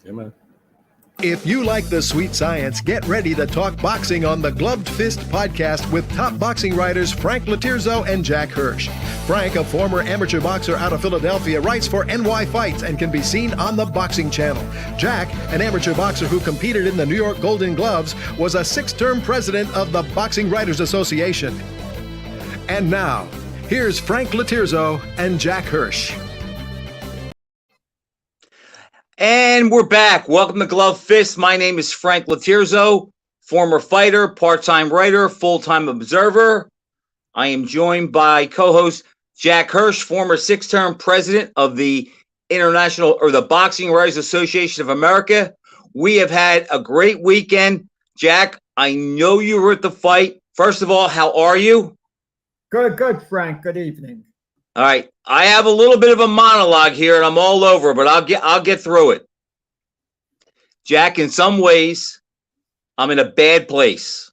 Amen. If you like the sweet science, get ready to talk boxing on the Gloved Fist podcast with top boxing writers Frank Lotierzo and Jack Hirsch. Frank, a former amateur boxer out of Philadelphia, writes for NY Fights and can be seen on the Boxing Channel. Jack, an amateur boxer who competed in the New York Golden Gloves, was a 6-term president of the Boxing Writers Association. And now, here's Frank Lotierzo and Jack Hirsch. And we're back. Welcome to Glove Fist. My name is Frank Lotierzo, former fighter, part-time writer, full-time observer. I am joined by co-host Jack Hirsch, former 6-term president of the the Boxing Writers Association of America. We have had a great weekend. Jack, I know you were at the fight. First of all, how are you? Good, Frank. Good evening. All right, I have a little bit of a monologue here, and I'm all over, but I'll get through it. Jack, in some ways, I'm in a bad place.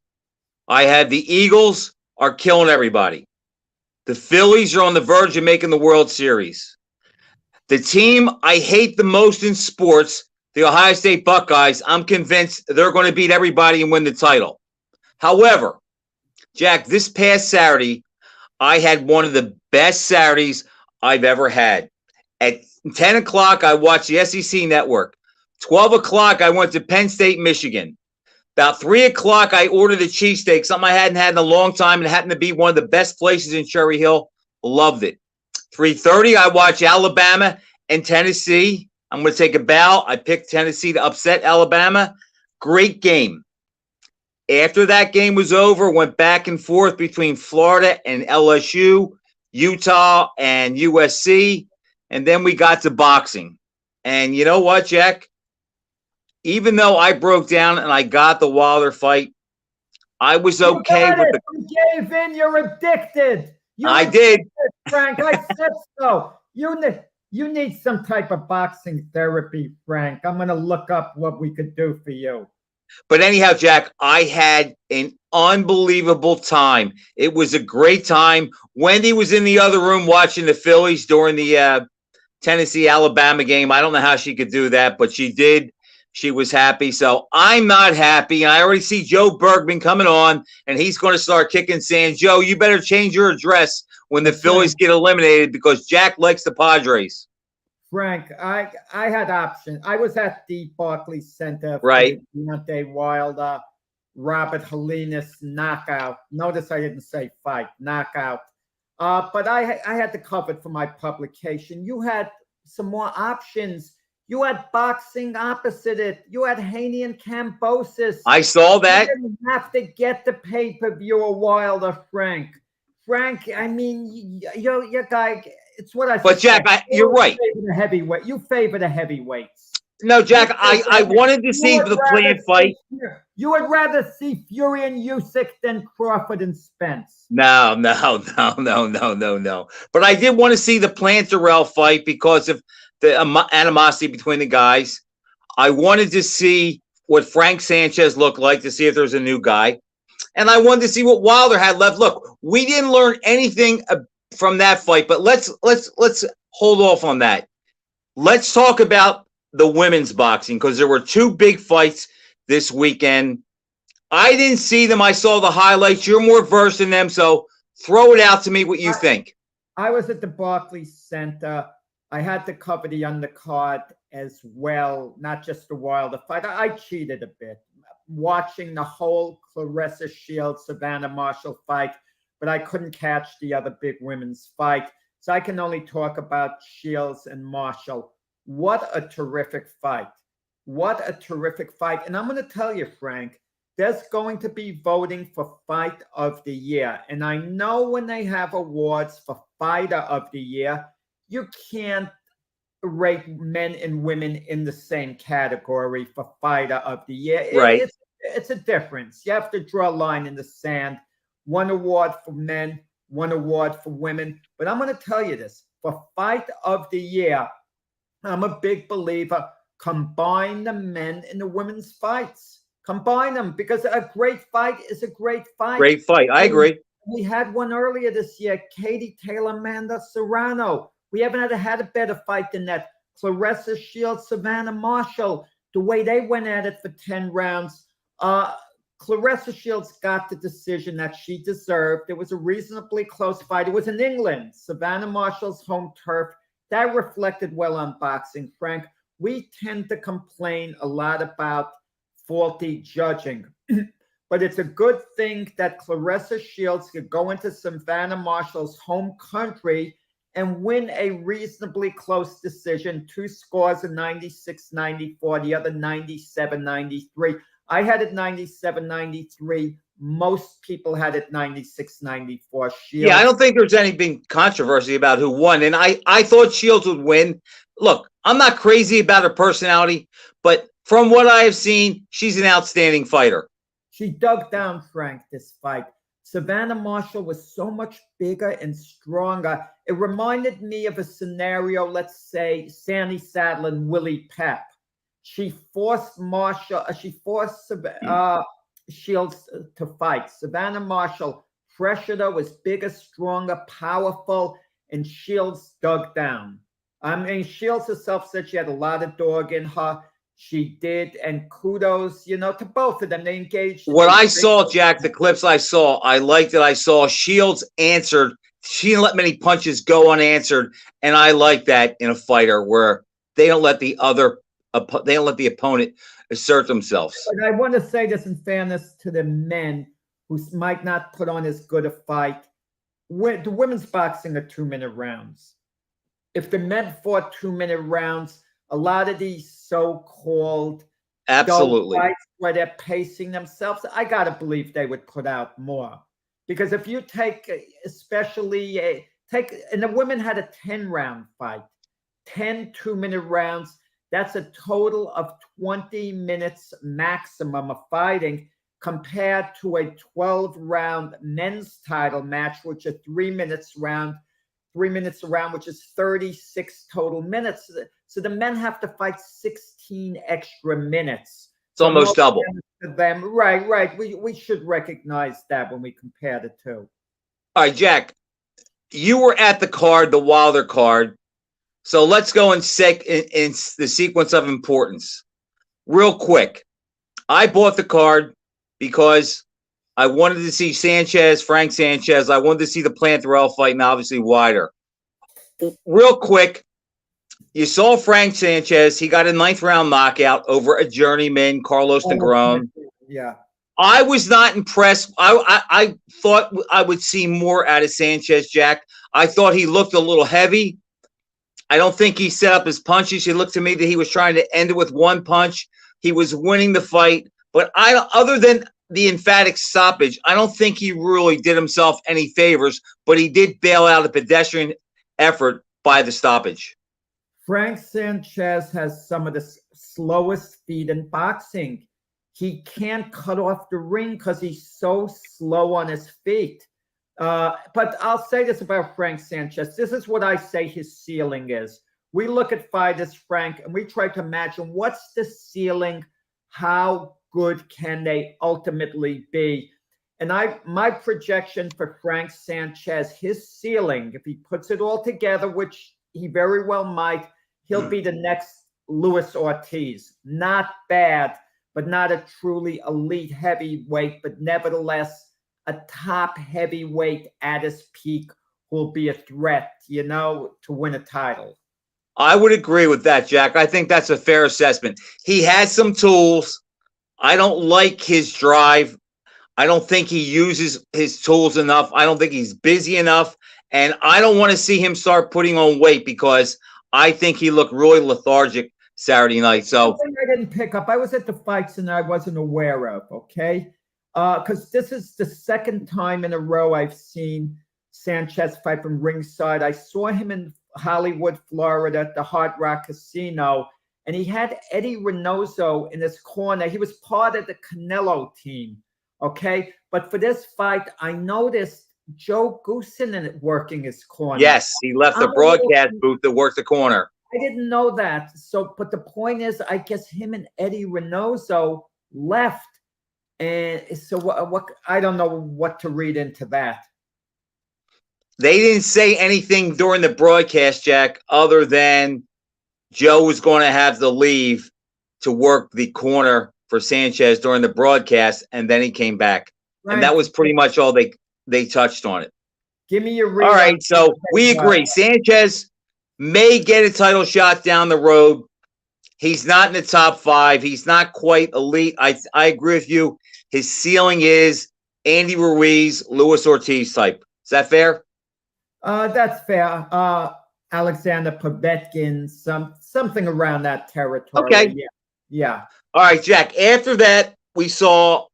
I have the Eagles are killing everybody. The Phillies are on the verge of making the World Series. The team I hate the most in sports, the Ohio State Buckeyes, I'm convinced they're going to beat everybody and win the title. However, Jack, this past Saturday, I had one of the best Saturdays I've ever had. At 10 o'clock, I watched the SEC Network. 12 o'clock, I went to Penn State, Michigan. About 3 o'clock, I ordered a cheesesteak, something I hadn't had in a long time, and it happened to be one of the best places in Cherry Hill. Loved it. 3:30, I watched Alabama and Tennessee. I'm going to take a bow. I picked Tennessee to upset Alabama. Great game. After that game was over, went back and forth between Florida and LSU, Utah and USC, and then we got to boxing. And you know what, Jack? Even though I broke down and I got the Wilder fight, I was okay with the. You gave in. You're addicted. I did, Frank. I said so. You need some type of boxing therapy, Frank. I'm going to look up what we could do for you. But anyhow, Jack, I had an unbelievable time. It was a great time. Wendy was in the other room watching the Phillies during the Tennessee-Alabama game. I don't know how she could do that, but she did. She was happy. So I'm not happy. I already see Joe Bergman coming on, and he's going to start kicking sand. Joe, you better change your address when the Phillies get eliminated because Jack likes the Padres. Frank, I had options. I was at the Barclays Center for right. the Deontay Wilder, Robert Helenas knockout. Notice I didn't say fight, knockout. But I had to cover it for my publication. You had some more options. You had boxing opposite it. You had Haney and Kambosos. I saw that. You didn't have to get the pay-per-view of Wilder, Frank. Frank, I mean, your guy. It's what I. But Jack, you're right. You favor the heavyweights. No, Jack, I wanted to see the planned fight. You would rather see Fury and Usyk than Crawford and Spence. No. But I did want to see the Plantarell fight because of the animosity between the guys. I wanted to see what Frank Sanchez looked like to see if there's a new guy. And I wanted to see what Wilder had left. Look, we didn't learn anything from that fight, but let's hold off on that. Let's talk about the women's boxing because there were 2 big fights this weekend. I didn't see them. I saw the highlights. You're more versed in them, so throw it out to me what you think. I was at the Barclays Center. I had to cover the undercard as well, not just the Wilder fight. I cheated a bit, watching the whole Claressa Shields, Savannah Marshall fight, but I couldn't catch the other big women's fight. So I can only talk about Shields and Marshall. What a terrific fight. What a terrific fight. And I'm going to tell you, Frank, there's going to be voting for Fight of the Year. And I know when they have awards for Fighter of the Year, you can't rate men and women in the same category for Fighter of the Year. Right. It's a difference. You have to draw a line in the sand. One award for men, one award for women. But I'm going to tell you this. For Fight of the Year, I'm a big believer. Combine the men and the women's fights. Combine them because a great fight is a great fight. Great fight. I agree. We had one earlier this year, Katie Taylor, Amanda Serrano. We haven't had a better fight than that. Claressa Shields, Savannah Marshall. the way they went at it for 10 rounds, Clarissa Shields got the decision that she deserved. It was a reasonably close fight. It was in England, Savannah Marshall's home turf. That reflected well on boxing, Frank. We tend to complain a lot about faulty judging, but it's a good thing that Clarissa Shields could go into Savannah Marshall's home country and win a reasonably close decision. 2 scores, a 96-94, the other 97-93. I had it 97-93. Most people had it 96-94. Shields. Yeah, I don't think there's any big controversy about who won. And I thought Shields would win. Look, I'm not crazy about her personality, but from what I have seen, she's an outstanding fighter. She dug down, Frank, this fight. Savannah Marshall was so much bigger and stronger. It reminded me of a scenario, let's say, Sandy Saddler and Willie Pep. She forced Shields to fight. Savannah Marshall pressured her, was bigger, stronger, powerful, and Shields dug down. I mean, Shields herself said she had a lot of dog in her. She did, and kudos, to both of them. They engaged. What I saw, Jack, the clips I saw, I liked it. I saw Shields answered. She didn't let many punches go unanswered, and I like that in a fighter where they don't let the opponent assert themselves. But I want to say this in fairness to the men who might not put on as good a fight. The women's boxing are 2-minute rounds. If the men fought 2-minute rounds, a lot of these so-called absolutely fights where they're pacing themselves, I got to believe they would put out more. Because if you take, and the women had a 10-round fight, 10 2-minute rounds, that's a total of 20 minutes maximum of fighting compared to a 12-round men's title match, which is 3 minutes around, which is 36 total minutes. So the men have to fight 16 extra minutes. It's almost double. Them. Right. We should recognize that when we compare the two. All right, Jack, you were at the Wilder card. So let's go in the sequence of importance. Real quick, I bought the card because I wanted to see Frank Sanchez. I wanted to see the Plantarell fight, and obviously Wilder. Real quick, you saw Frank Sanchez. He got a 9th-round knockout over a journeyman, Carlos Negron. Yeah. I was not impressed. I thought I would see more out of Sanchez, Jack. I thought he looked a little heavy. I don't think he set up his punches. It looked to me that he was trying to end it with one punch. He was winning the fight. But other than the emphatic stoppage, I don't think he really did himself any favors, but he did bail out a pedestrian effort by the stoppage. Frank Sanchez has some of the slowest feet in boxing. He can't cut off the ring because he's so slow on his feet. But I'll say this about Frank Sanchez. This is what I say his ceiling is. We look at fighters, Frank, and we try to imagine what's the ceiling, how good can they ultimately be? And my projection for Frank Sanchez, his ceiling, if he puts it all together, which he very well might, he'll be the next Luis Ortiz. Not bad, but not a truly elite heavyweight, but nevertheless a top heavyweight at his peak will be a threat, to win a title. I would agree with that, Jack. I think that's a fair assessment. He has some tools. I don't like his drive. I don't think he uses his tools enough. I don't think he's busy enough. And I don't want to see him start putting on weight because I think he looked really lethargic Saturday night. So I didn't pick up. I was at the fights and I wasn't aware of, okay? Because this is the second time in a row I've seen Sanchez fight from ringside. I saw him in Hollywood, Florida at the Hard Rock Casino, and he had Eddie Reynoso in his corner. He was part of the Canelo team, okay? But for this fight, I noticed Joe Goosen working his corner. Yes, he left the broadcast booth to work the corner. I didn't know that. So, but the point is, I guess him and Eddie Reynoso left. And so what I don't know what to read into that. They didn't say anything during the broadcast, Jack, other than Joe was going to have to leave to work the corner for Sanchez during the broadcast, and then he came back. Right. And that was pretty much all they touched on it. Give me your read. All right, so we agree. Sanchez may get a title shot down the road. He's not in the top 5. He's not quite elite. I agree with you. His ceiling is Andy Ruiz, Luis Ortiz type. Is that fair? That's fair. Alexander Povetkin, something around that territory. Okay. Yeah. All right, Jack. After that, we saw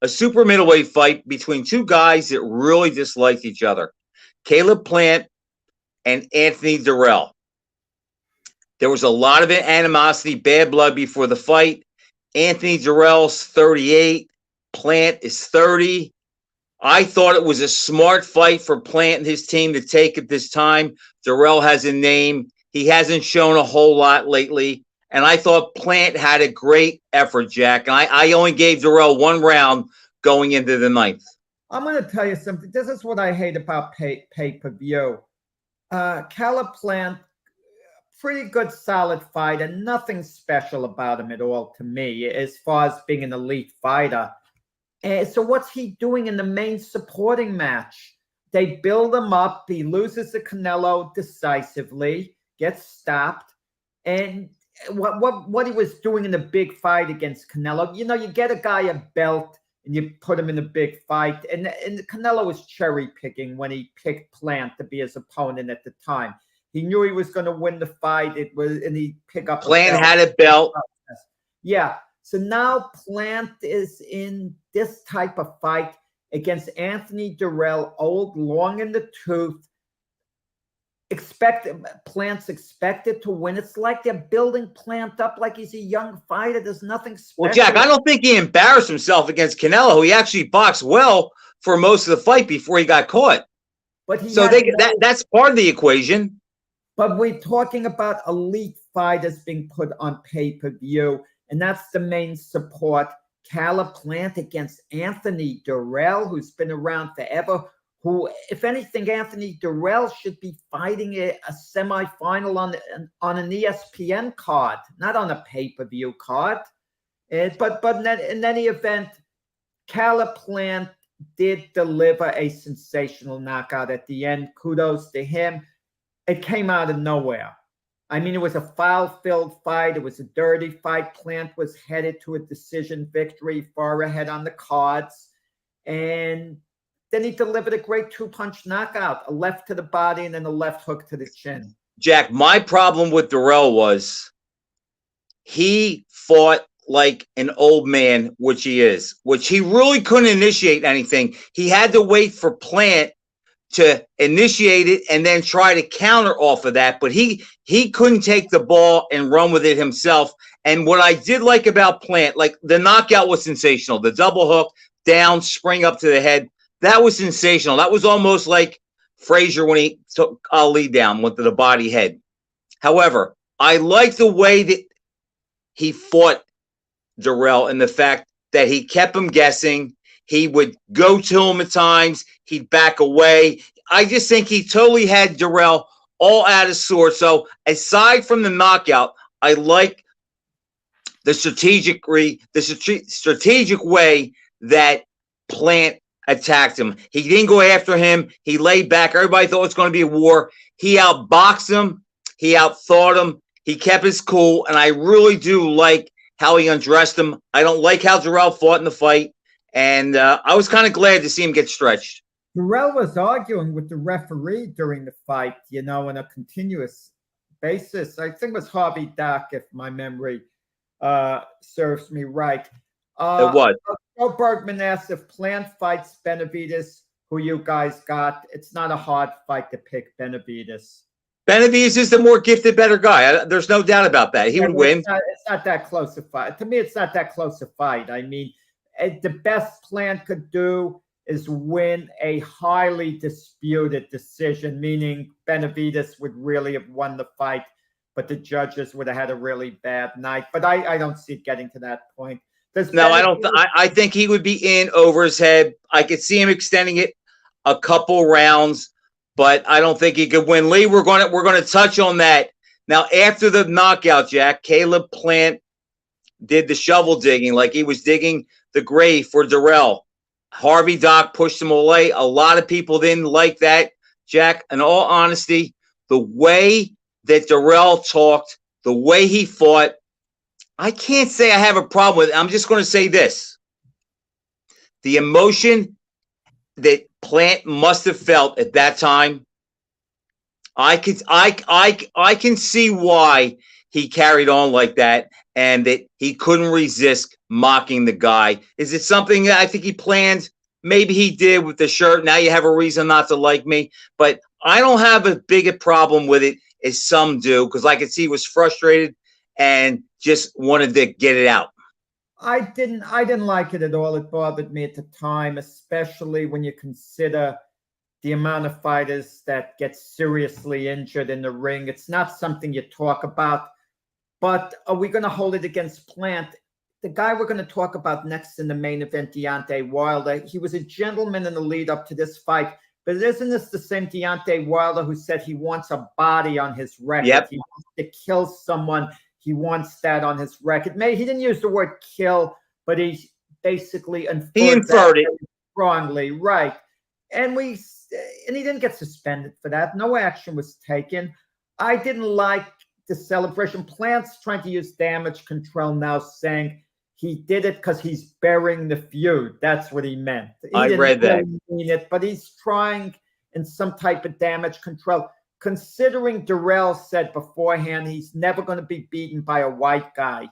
a super middleweight fight between two guys that really disliked each other. Caleb Plant and Anthony Durrell. There was a lot of animosity, bad blood before the fight. Anthony Durrell's 38. Plant is 30. I thought it was a smart fight for Plant and his team to take at this time. Durrell has a name. He hasn't shown a whole lot lately. And I thought Plant had a great effort, Jack. And I only gave Durrell 1 round going into the 9th. I'm going to tell you something. This is what I hate about pay-per-view. Caleb Plant, pretty good, solid fighter. Nothing special about him at all to me as far as being an elite fighter. So what's he doing in the main supporting match? They build him up. He loses to Canelo decisively, gets stopped. And what he was doing in the big fight against Canelo, you get a guy a belt and you put him in a big fight. And Canelo was cherry picking when he picked Plant to be his opponent at the time. He knew he was going to win the fight. And he picked up Plant had a belt. Yeah. So now Plant is in this type of fight against Anthony Durrell, old, long in the tooth. Plant's expected to win. It's like they're building Plant up like he's a young fighter. There's nothing special. Well, Jack, I don't think he embarrassed himself against Canelo. He actually boxed well for most of the fight before he got caught. But that's part of the equation. But we're talking about elite fighters being put on pay-per-view, and that's the main support. Caleb Plant against Anthony Durrell, who's been around forever. Who, if anything, Anthony Durrell should be fighting a semifinal on an ESPN card, not on a pay-per-view card. But in any event, Caleb Plant did deliver a sensational knockout at the end. Kudos to him. It came out of nowhere. I mean, it was a foul-filled fight. It was a dirty fight. Plant was headed to a decision victory, far ahead on the cards. And then he delivered a great 2-punch knockout, a left to the body and then a left hook to the chin. Jack, my problem with Durrell was he fought like an old man, which he is, which he really couldn't initiate anything. He had to wait for Plant to initiate it and then try to counter off of that. But he couldn't take the ball and run with it himself. And what I did like about Plant, like the knockout was sensational. The double hook, down, spring up to the head. That was sensational. That was almost like Frazier when he took Ali down with the body head. However, I like the way that he fought Durrell and the fact that he kept him guessing. He would go to him at times. He'd back away. I just think he totally had Durrell all out of sorts. So aside from the knockout, I like the strategic way that Plant attacked him. He didn't go after him. He laid back. Everybody thought it was going to be a war. He outboxed him. He outthought him. He kept his cool. And I really do like how he undressed him. I don't like how Durrell fought in the fight. And I was kind of glad to see him get stretched. Durrell was arguing with the referee during the fight, on a continuous basis. I think it was Harvey Dock, if my memory serves me right. It was. Joe Bergman asked if Plant fights Benavidez, who you guys got. It's not a hard fight to pick Benavidez. Benavidez is the more gifted, better guy. There's no doubt about that. He would win. It's not that close a fight. To me, it's not that close a fight. I mean, the best Plant could do is win a highly disputed decision, meaning Benavidez would really have won the fight, but the judges would have had a really bad night. But I don't see it getting to that point. No, I don't. I think he would be in over his head. I could see him extending it a couple rounds, but I don't think he could win. Lee, we're going to touch on that now. After the knockout, Jack, Caleb Plant did the shovel digging, like he was digging the grave for Darrell. Harvey Doc pushed him away. A lot of people didn't like that. Jack, in all honesty, the way that Darrell talked, the way he fought, I can't say I have a problem with it. I'm just going to say this. The emotion that Plant must have felt at that time, I can see why he carried on like that and that he couldn't resist mocking the guy. Is it something that I think he planned? Maybe he did with the shirt. Now you have a reason not to like me. But I don't have a big problem with it as some do, because I could see he was frustrated and just wanted to get it out. I didn't like it at all. It bothered me at the time, especially when you consider the amount of fighters that get seriously injured in the ring. It's not something you talk about. But are we going to hold it against Plant? The guy we're going to talk about next in the main event, Deontay Wilder, he was a gentleman in the lead up to this fight. But isn't this the same Deontay Wilder who said he wants a body on his record? Yep. He wants to kill someone. He wants that on his record. Maybe he didn't use the word kill, but he basically inferred it strongly, right? And he didn't get suspended for that. No action was taken. I didn't like the celebration. Plant's trying to use damage control now, saying he did it because he's burying the feud. That's what he meant. I read that. Mean it, but he's trying in some type of damage control. Considering Darrell said beforehand he's never going to be beaten by a white guy.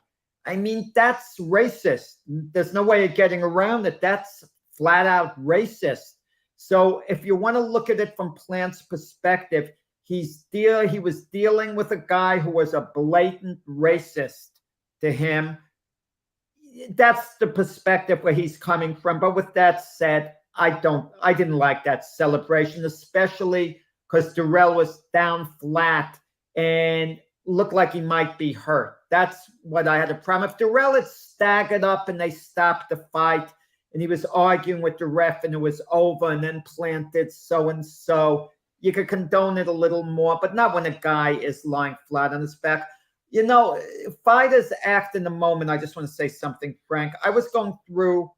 I mean, that's racist. There's no way of getting around it. That's flat out racist. So if you want to look at it from Plant's perspective, he was dealing with a guy who was a blatant racist to him. That's the perspective where he's coming from. But with that said, I didn't like that celebration, especially because Darrell was down flat and looked like he might be hurt. That's what I had a problem. If Darrell had staggered up and they stopped the fight and he was arguing with the ref and it was over and then planted so-and-so, you could condone it a little more, but not when a guy is lying flat on his back. You know, fighters act in the moment. I just want to say something, Frank. I was going through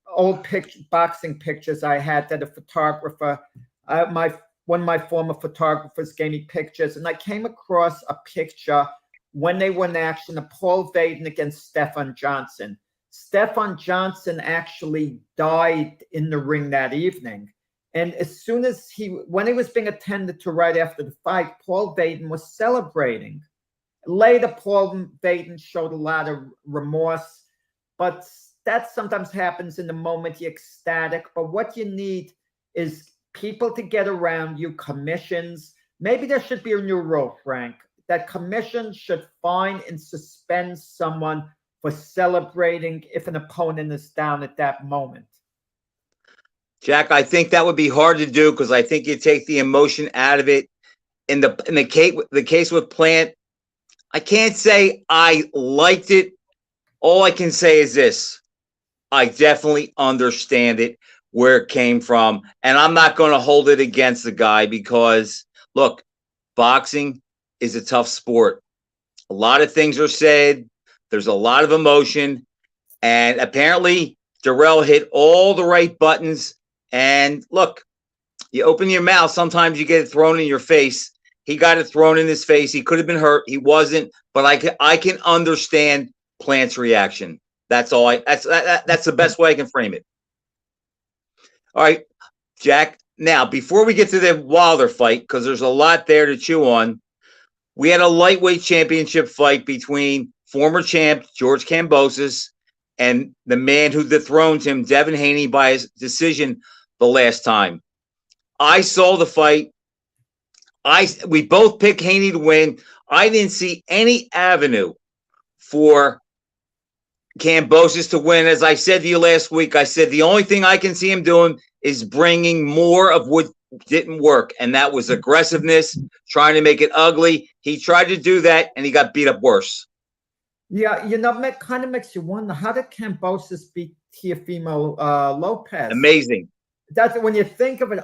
old boxing pictures I had that a photographer, one of my former photographers gave me pictures, and I came across a picture when they were in action of Paul Vaden against Stefan Johnson. Stefan Johnson actually died in the ring that evening. And as soon as when he was being attended to right after the fight, Paul Vaden was celebrating. Later, Paul Vaden showed a lot of remorse, but that sometimes happens in the moment. You're ecstatic, but what you need is people to get around you, commissions. Maybe there should be a new rule, Frank, that commissions should fine and suspend someone for celebrating if an opponent is down at that moment. Jack, I think that would be hard to do because I think you take the emotion out of it. In the case with Plant, I can't say I liked it. All I can say is this. I definitely understand it, where it came from. And I'm not going to hold it against the guy because, look, boxing is a tough sport. A lot of things are said. There's a lot of emotion. And apparently, Darrell hit all the right buttons. And look, you open your mouth, sometimes you get it thrown in your face. He got it thrown in his face. He could have been hurt. He wasn't. But I can understand Plant's reaction. That's all. That's the best way I can frame it. All right, Jack. Now, before we get to the Wilder fight, because there's a lot there to chew on, we had a lightweight championship fight between former champ George Kambosos and the man who dethroned him, Devin Haney, by his decision the last time. I saw the fight. We both picked Haney to win. I didn't see any avenue for Kambosos to win. As I said to you last week, I said the only thing I can see him doing is bringing more of what didn't work, and that was aggressiveness, trying to make it ugly. He tried to do that, and he got beat up worse. Yeah, it kind of makes you wonder, how did Kambosos beat Teofimo Lopez? Amazing. That's when you think of it.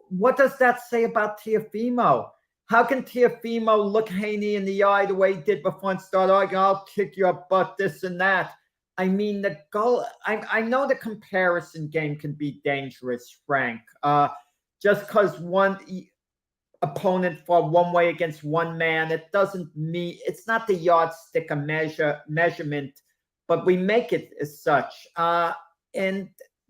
What does that say about Teofimo? How can Teofimo look Haney in the eye the way he did before and start arguing, I'll kick your butt, this and that? I mean, the goal, I know the comparison game can be dangerous, Frank. Just because one opponent fought one way against one man, it doesn't mean, it's not the yardstick of measurement, but we make it as such. And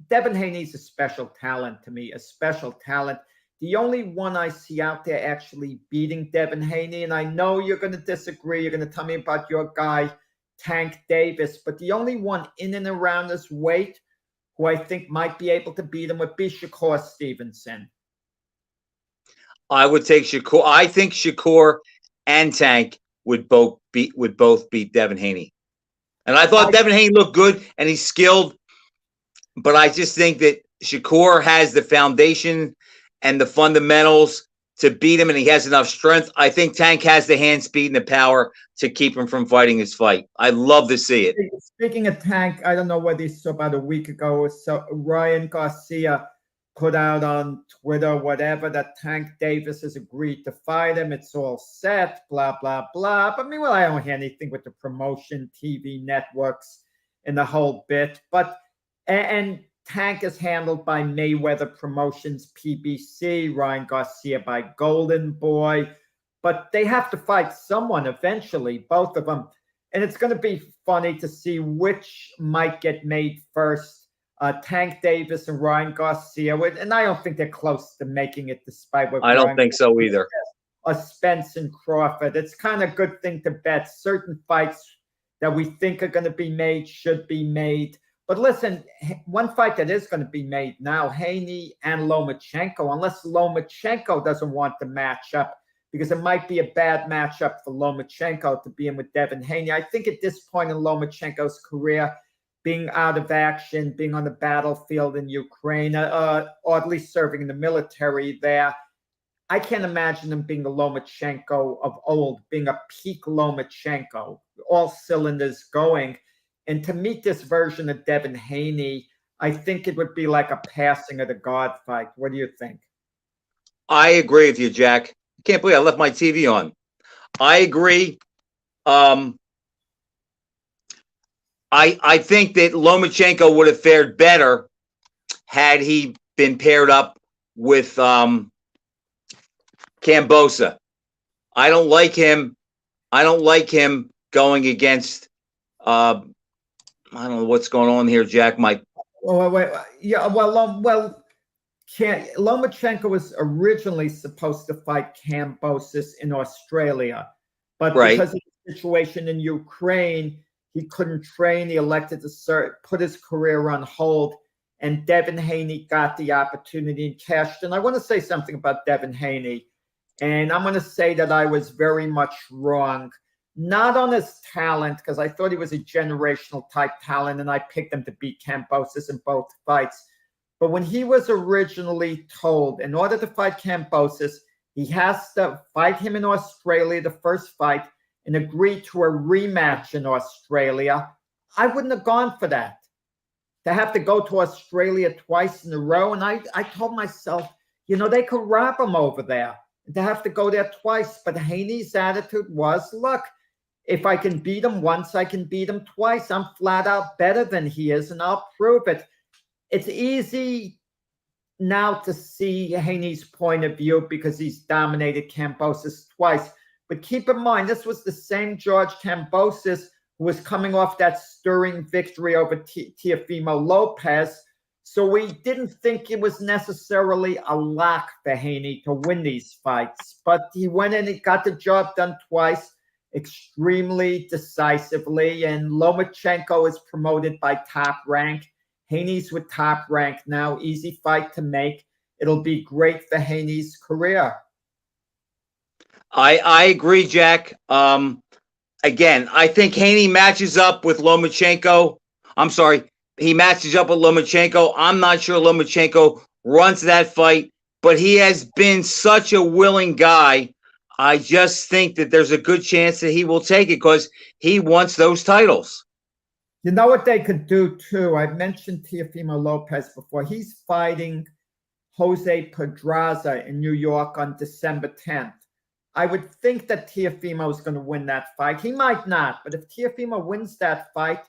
Devin Haney's a special talent to me, a special talent. The only one I see out there actually beating Devin Haney, and I know you're going to disagree, you're going to tell me about your guy, Tank Davis, but the only one in and around this weight who I think might be able to beat him would be Shakur Stevenson. I would take Shakur. I think Shakur and Tank would both beat Devin Haney. And I thought Devin Haney looked good and he's skilled, but I just think that Shakur has the foundation and the fundamentals to beat him, and he has enough strength. I think Tank has the hand speed and the power to keep him from fighting his fight. I'd love to see it. Speaking of Tank, I don't know whether you saw about a week ago, so Ryan Garcia put out on Twitter, whatever, that Tank Davis has agreed to fight him. It's all set, blah, blah, blah. But meanwhile, I don't hear anything with the promotion, TV networks, and the whole bit. But, and Tank is handled by Mayweather Promotions, PBC, Ryan Garcia by Golden Boy. But they have to fight someone eventually, both of them. And it's going to be funny to see which might get made first. Tank Davis and Ryan Garcia. And I don't think they're close to making it, despite what I don't think so either. Or Spence and Crawford. It's kind of a good thing to bet. Certain fights that we think are going to be made should be made. But listen, one fight that is going to be made now, Haney and Lomachenko, unless Lomachenko doesn't want the matchup, because it might be a bad matchup for Lomachenko to be in with Devin Haney. I think at this point in Lomachenko's career, being out of action, being on the battlefield in Ukraine, or at least serving in the military there, I can't imagine him being the Lomachenko of old, being a peak Lomachenko, all cylinders going. And to meet this version of Devin Haney, I think it would be like a passing of the guard fight. What do you think? I agree with you, Jack. I can't believe I left my TV on. I agree. I think that Lomachenko would have fared better had he been paired up with Kambosa. I don't like him. I don't like him going against I don't know what's going on here, Jack. Lomachenko was originally supposed to fight Kambosis in Australia, but right. Because of the situation in Ukraine, he couldn't train. He elected to put his career on hold, and Devin Haney got the opportunity and cashed in. I want to say something about Devin Haney, and I'm going to say that I was very much wrong. Not on his talent, because I thought he was a generational type talent, and I picked him to beat Kambosis in both fights. But when he was originally told, in order to fight Kambosis, he has to fight him in Australia, the first fight, and agree to a rematch in Australia, I wouldn't have gone for that. To have to go to Australia twice in a row, and I told myself, they could rob him over there. To have to go there twice. But Haney's attitude was, look, if I can beat him once, I can beat him twice. I'm flat out better than he is, and I'll prove it. It's easy now to see Haney's point of view because he's dominated Kambosis twice. But keep in mind, this was the same George Kambosis who was coming off that stirring victory over Teofimo Lopez. So we didn't think it was necessarily a lock for Haney to win these fights. But he went in and got the job done twice, extremely decisively. And Lomachenko is promoted by Top Rank. Haney's with Top Rank now. Easy fight to make. It'll be great for Haney's career. I agree, Jack. Again, I think Haney matches up with Lomachenko. I'm sorry. He matches up with Lomachenko. I'm not sure Lomachenko runs that fight, but he has been such a willing guy. I just think that there's a good chance that he will take it because he wants those titles. You know what they could do, too? I've mentioned Teofimo Lopez before. He's fighting Jose Pedraza in New York on December 10th. I would think that Teofimo is going to win that fight. He might not, but if Teofimo wins that fight,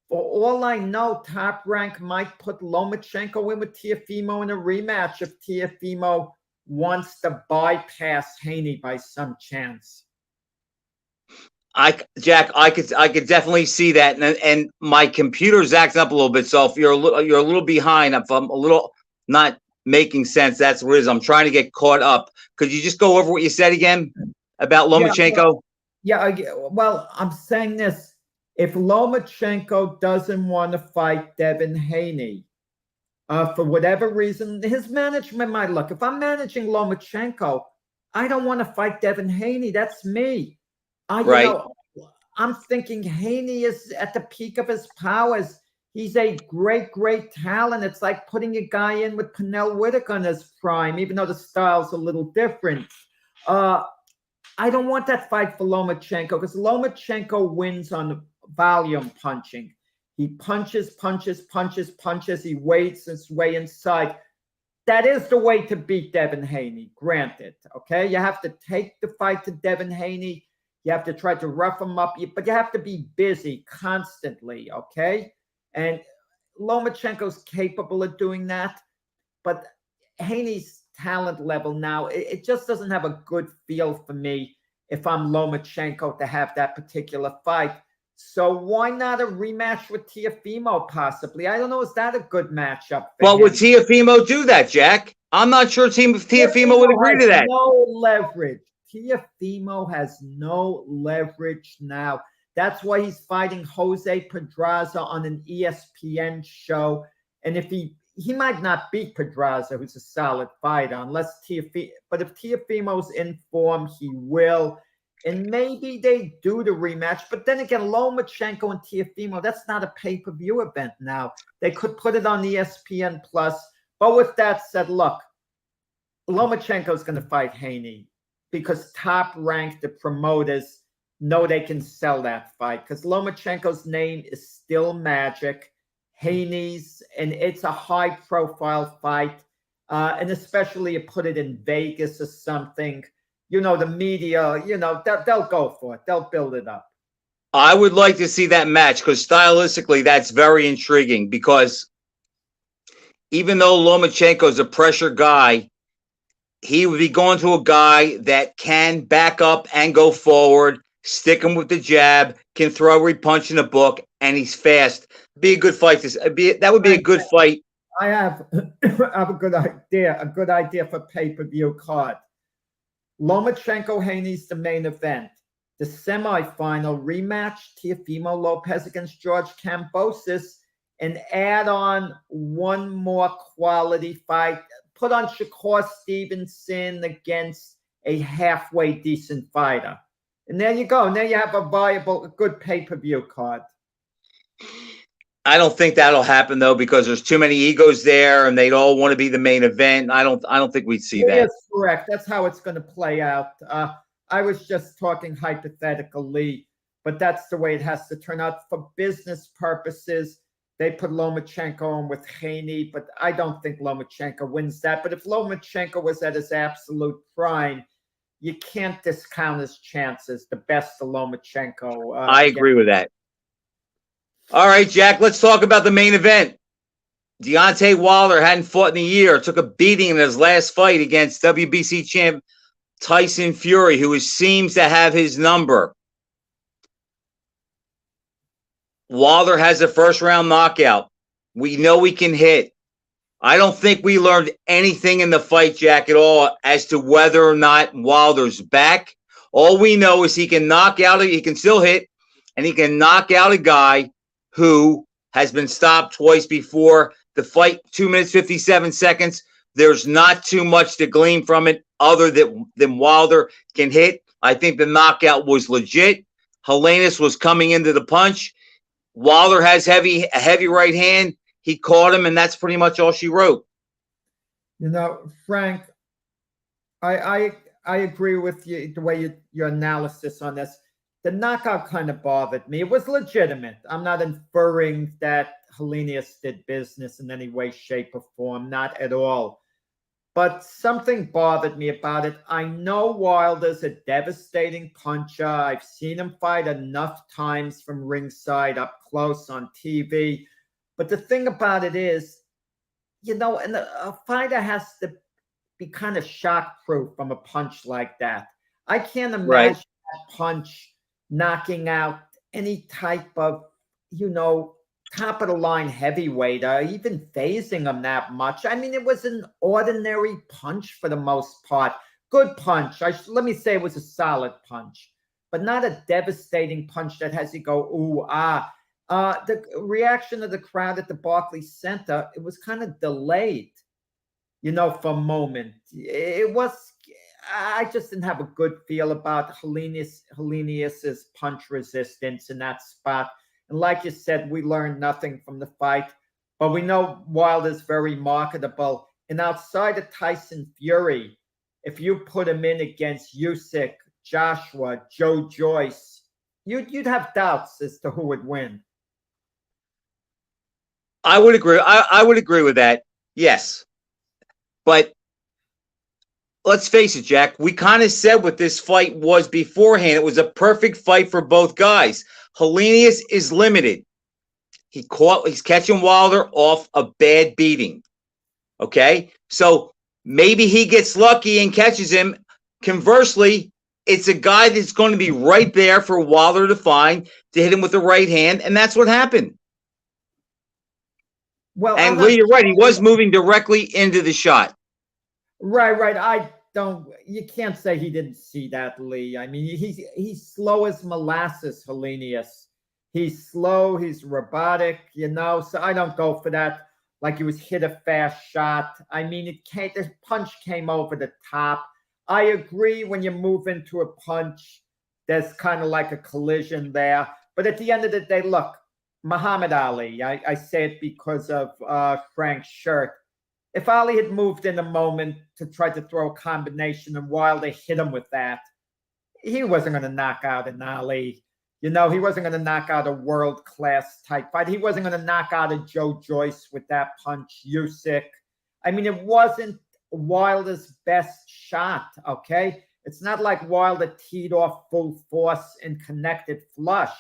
for all I know, Top Rank might put Lomachenko in with Teofimo in a rematch if Teofimo wants to bypass Haney by some chance. Jack, I could definitely see that, and my computer's acting up a little bit. So if you're a little behind, if I'm a little not making sense, that's what it is. I'm trying to get caught up. Could you just go over what you said again about Lomachenko? Well, I'm saying this. If Lomachenko doesn't want to fight Devin Haney, for whatever reason, his management might look. If I'm managing Lomachenko, I don't want to fight Devin Haney. That's me. Right. I'm thinking Haney is at the peak of his powers. He's a great, great talent. It's like putting a guy in with Pernell Whitaker in his prime, even though the style's a little different. I don't want that fight for Lomachenko because Lomachenko wins on volume punching. He punches. He waits his way inside. That is the way to beat Devin Haney, granted. Okay, you have to take the fight to Devin Haney. You have to try to rough him up, but you have to be busy constantly, okay? And Lomachenko's capable of doing that, but Haney's talent level now, it just doesn't have a good feel for me if I'm Lomachenko to have that particular fight. So why not a rematch with Teofimo possibly? I don't know. Is that a good matchup for him? Would Teofimo do that, Jack? I'm not sure Teofimo would agree to that. No leverage. Teofimo has no leverage now. That's why he's fighting Jose Pedraza on an ESPN show. And if he might not beat Pedraza, who's a solid fighter, unless Teofimo. But if Teofimo's in form, he will. And maybe they do the rematch. But then again, Lomachenko and Teofimo, that's not a pay-per-view event now. They could put it on ESPN Plus. But with that said, look, Lomachenko's going to fight Haney because Top Rank, the promoters, know they can sell that fight because Lomachenko's name is still magic. Haney's, and it's a high-profile fight. And especially you put it in Vegas or something. You know, the media, they'll go for it. They'll build it up. I would like to see that match because stylistically, that's very intriguing because even though Lomachenko's a pressure guy, he would be going to a guy that can back up and go forward, stick him with the jab, can throw every punch in the book, and he's fast. Be a good fight. That would be a good fight. I have a good idea for pay-per-view card. Lomachenko Haney's the main event. The semifinal rematch, Teofimo Lopez against George Kambosos, and add on one more quality fight. Put on Shakur Stevenson against a halfway decent fighter. And there you go. Now you have a good pay-per-view card. I don't think that'll happen though, because there's too many egos there, and they'd all want to be the main event. I don't think we'd see that. That's correct. That's how it's going to play out. I was just talking hypothetically, but that's the way it has to turn out for business purposes. They put Lomachenko on with Haney, but I don't think Lomachenko wins that. But if Lomachenko was at his absolute prime, you can't discount his chances. The best of Lomachenko. I agree with that. All right, Jack, let's talk about the main event. Deontay Wilder hadn't fought in a year, took a beating in his last fight against WBC champ Tyson Fury, who seems to have his number. Wilder has a first-round knockout. We know he can hit. I don't think we learned anything in the fight, Jack, at all as to whether or not Wilder's back. All we know is he can still hit, and he can knock out a guy who has been stopped twice before. The fight, 2 minutes, 57 seconds. There's not too much to glean from it other than Wilder can hit. I think the knockout was legit. Helenius was coming into the punch. Wilder has a heavy right hand. He caught him, and that's pretty much all she wrote. Frank, I agree with you, the way your analysis on this. The knockout kind of bothered me. It was legitimate. I'm not inferring that Helenius did business in any way, shape, or form. Not at all. but something bothered me about it. I know Wilder's a devastating puncher. I've seen him fight enough times from ringside up close on TV. But the thing about it is, and a fighter has to be kind of shock-proof from a punch like that. I can't imagine that punch knocking out any type of, top of the line heavyweight, or even phasing him that much. I mean, it was an ordinary punch for the most part. Good punch. Let me say it was a solid punch, but not a devastating punch that has you go, ooh, ah. The reaction of the crowd at the Barclays Center, it was kind of delayed, for a moment. I just didn't have a good feel about Helenius's punch resistance in that spot. And like you said, we learned nothing from the fight, but we know Wilder's very marketable. And outside of Tyson Fury, if you put him in against Usyk, Joshua, Joe Joyce, you'd have doubts as to who would win. I would agree. I would agree with that. Yes. But let's face it, Jack, we kind of said what this fight was beforehand. It was a perfect fight for both guys. Helenius is limited. He's catching Wilder off a bad beating. Okay? So maybe he gets lucky and catches him. Conversely, it's a guy that's going to be right there for Wilder to find, to hit him with the right hand, and that's what happened. Well, and Lee, you're right. He was moving directly into the shot. Right. You can't say he didn't see that, Lee. I mean, he's slow as molasses, Helenius. He's slow, he's robotic, so I don't go for that like he was hit a fast shot. I mean, the punch came over the top. I agree when you move into a punch, there's kind of like a collision there. But at the end of the day, look, Muhammad Ali, I say it because of Frank's shirt. If Ali had moved in a moment to try to throw a combination and Wilder hit him with that, he wasn't going to knock out an Ali. He wasn't going to knock out a world-class type fight. He wasn't going to knock out a Joe Joyce with that punch, Usyk. I mean, it wasn't Wilder's best shot, okay? It's not like Wilder teed off full force and connected flush.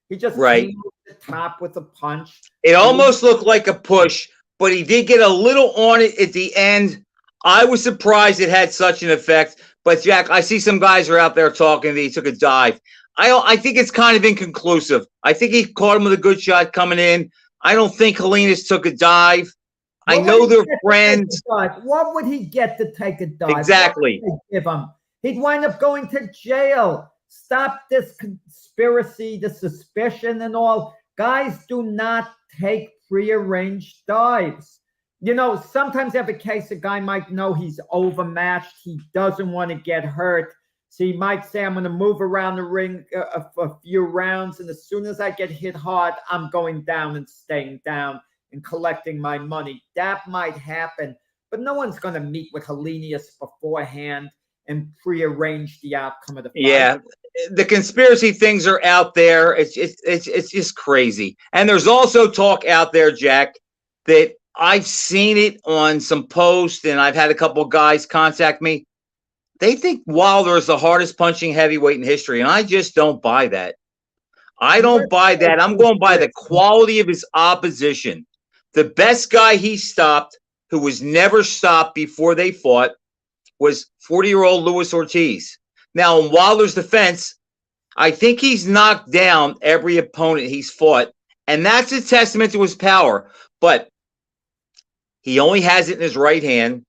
He just came over the top with a punch. It almost looked like a push, but he did get a little on it at the end. I was surprised it had such an effect. But, Jack, I see some guys are out there talking that he took a dive. I think it's kind of inconclusive. I think he caught him with a good shot coming in. I don't think Helenius took a dive. I know they're friends. What would he get to take a dive? Exactly. Give him? He'd wind up going to jail. Stop this conspiracy, the suspicion and all. Guys do not take prearranged dives. Sometimes you have a case a guy might know he's overmatched. He doesn't want to get hurt. So he might say, I'm going to move around the ring a few rounds. And as soon as I get hit hard, I'm going down and staying down and collecting my money. That might happen. But no one's going to meet with Helenius beforehand and prearrange the outcome of the fight. Yeah, the conspiracy things are out there. It's just crazy. And there's also talk out there, Jack, that I've seen it on some posts, and I've had a couple of guys contact me. They think Wilder is the hardest punching heavyweight in history, and I just don't buy that. I don't buy that. I'm going by the quality of his opposition. The best guy he stopped, who was never stopped before they fought, was 40-year-old Luis Ortiz. Now, in Wilder's defense, I think he's knocked down every opponent he's fought, and that's a testament to his power. But he only has it in his right hand.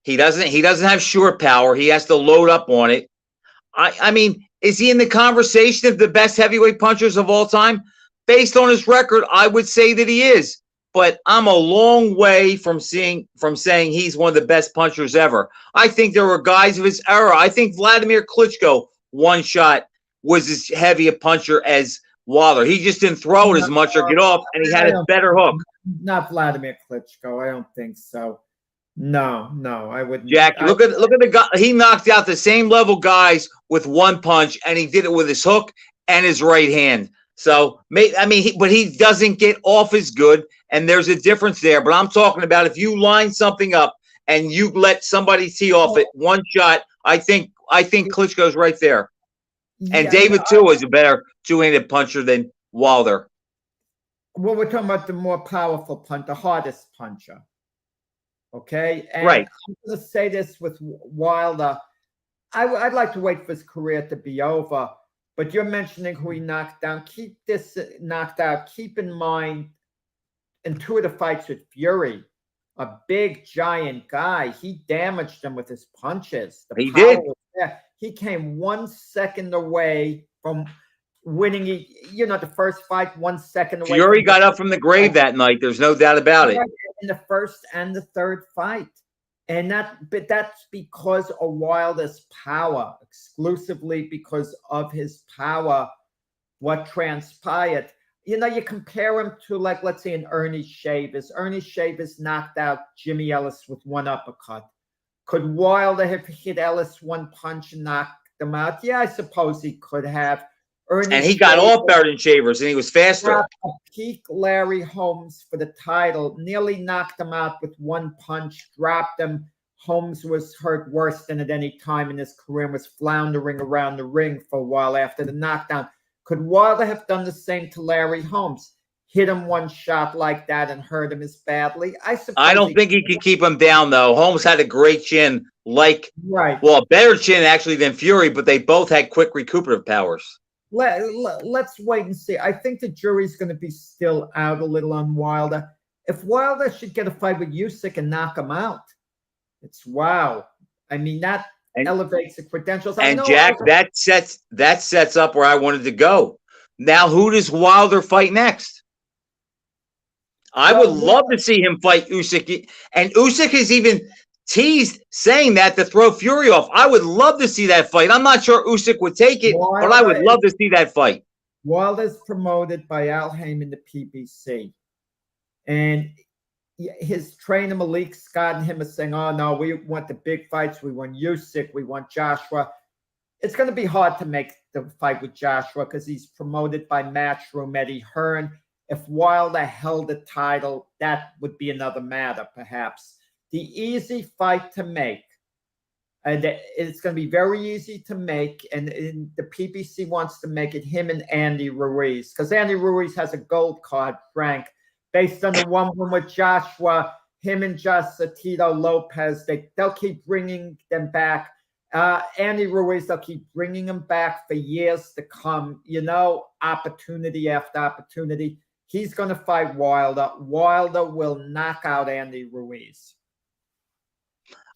He doesn't have sure power. He has to load up on it. I mean, is he in the conversation of the best heavyweight punchers of all time? Based on his record, I would say that he is. But I'm a long way from saying he's one of the best punchers ever. I think there were guys of his era. I think Vladimir Klitschko, one shot, was as heavy a puncher as Wilder. He just didn't throw it as much or get off, and he had a better hook. Not Vladimir Klitschko. I don't think so. No, I wouldn't. Jack, look at the guy. He knocked out the same level guys with one punch, and he did it with his hook and his right hand. So, but he doesn't get off as good, and there's a difference there. But I'm talking about if you line something up and you let somebody tee off it one shot, I think Klitschko's right there. And David too is a better two-handed puncher than Wilder. Well, we're talking about the more powerful punch, the hardest puncher. Okay, and right. I'm going to say this with Wilder. I'd like to wait for his career to be over, but you're mentioning who he knocked down. Keep this knocked out. Keep in mind, in 2 of the fights with Fury, a big giant guy, he damaged him with his punches. He did. He came 1 second away from winning. The first fight, 1 second away. Fury got up from the grave that night. There's no doubt about it. In the first and the third fight. And that's because of Wilder's power, exclusively because of his power, what transpired. You compare him to, like, let's say, an Ernie Shavers. Ernie Shavers knocked out Jimmy Ellis with 1 uppercut. Could Wilder have hit Ellis 1 punch and knocked him out? Yeah, I suppose he could have. And he got off better than Shavers, and he was faster. Peak Larry Holmes for the title, nearly knocked him out with 1 punch, dropped him. Holmes was hurt worse than at any time in his career and was floundering around the ring for a while after the knockdown. Could Wilder have done the same to Larry Holmes? Hit him 1 shot like that and hurt him as badly? I don't think he could keep him down, though. Holmes had a great chin, a better chin actually than Fury, but they both had quick recuperative powers. Let's wait and see. I think the jury's going to be still out a little on Wilder. If Wilder should get a fight with Usyk and knock him out, it's wow. I mean, that elevates the credentials. Jack, that sets up where I wanted to go. Now, who does Wilder fight next? I would love to see him fight Usyk, and Usyk is even teased saying that to throw Fury off. I would love to see that fight. I'm not sure Usyk would take it, but I would love to see that fight. Wilder's promoted by Al Haymon, the PBC. And his trainer, Malik Scott, and him are saying, oh, no, we want the big fights. We want Usyk. We want Joshua. It's going to be hard to make the fight with Joshua because he's promoted by Matchroom Eddie Hearn. If Wilder held the title, that would be another matter, perhaps. The easy fight to make, and it's going to be very easy to make, and the PBC wants to make it him and Andy Ruiz, because Andy Ruiz has a gold card, Frank, based on the one with Joshua, him and Tito Lopez. They'll keep bringing them back. Andy Ruiz, they'll keep bringing him back for years to come, opportunity after opportunity. He's going to fight Wilder. Wilder will knock out Andy Ruiz.